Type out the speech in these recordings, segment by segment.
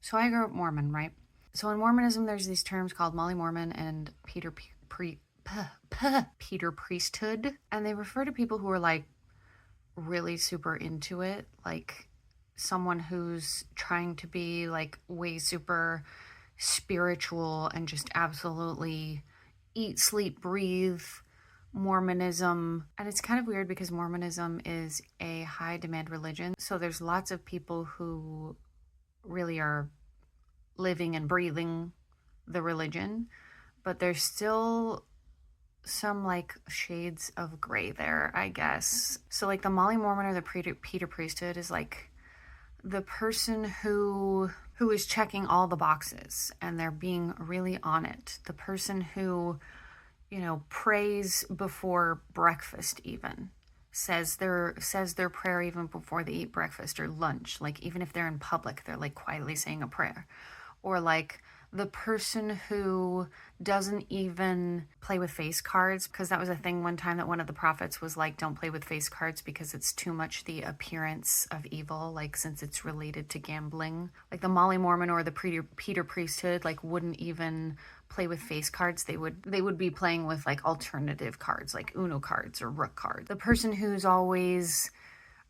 So I grew up Mormon, right? So in Mormonism, there's these terms called Molly Mormon and Peter Priesthood, and they refer to people who are like really super into it, like someone who's trying to be like way super spiritual and just absolutely eat, sleep, breathe Mormonism. And it's kind of weird because Mormonism is a high demand religion. So there's lots of people who really are living and breathing the religion, but there's still some like shades of gray there, I guess. So like the Molly Mormon or the Peter Priesthood is like the person who is checking all the boxes and they're being really on it. The person who, prays before breakfast even. Says their prayer even before they eat breakfast or lunch. Like even if they're in public, they're like quietly saying a prayer. Or like the person who doesn't even play with face cards, because that was a thing one time that one of the prophets was like, don't play with face cards because it's too much the appearance of evil, like since it's related to gambling. Like the Molly Mormon or the Peter Priesthood like wouldn't even play with face cards. They would be playing with like alternative cards like Uno cards or Rook cards. The person who's always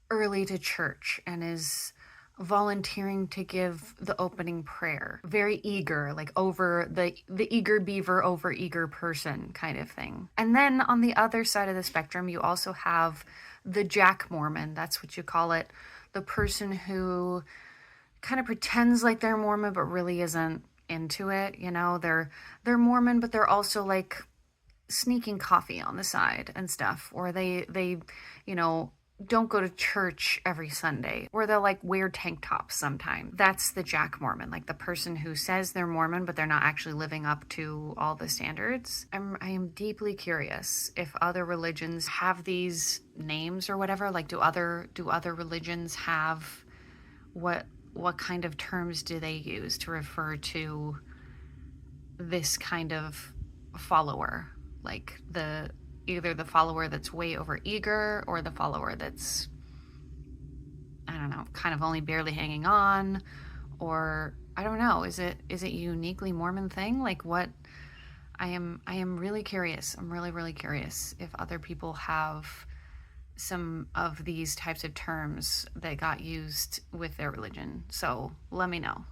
early to church and is volunteering to give the opening prayer, very eager, like over the eager beaver over eager person kind of thing. And then on the other side of the spectrum you also have the Jack Mormon, that's what you call it, the person who kind of pretends like they're Mormon but really isn't into it. They're Mormon but they're also like sneaking coffee on the side and stuff, or they you know don't go to church every Sunday, or they'll like wear tank tops sometimes. That's the Jack Mormon, like the person who says they're Mormon but they're not actually living up to all the standards. I am deeply curious if other religions have these names or whatever. Like do other religions have, what kind of terms do they use to refer to this kind of follower, like either the follower that's way over eager or the follower that's, I don't know, kind of only barely hanging on, or I don't know, is it a uniquely Mormon thing? Like what? I am really curious. I'm really really curious if other people have some of these types of terms that got used with their religion. So let me know.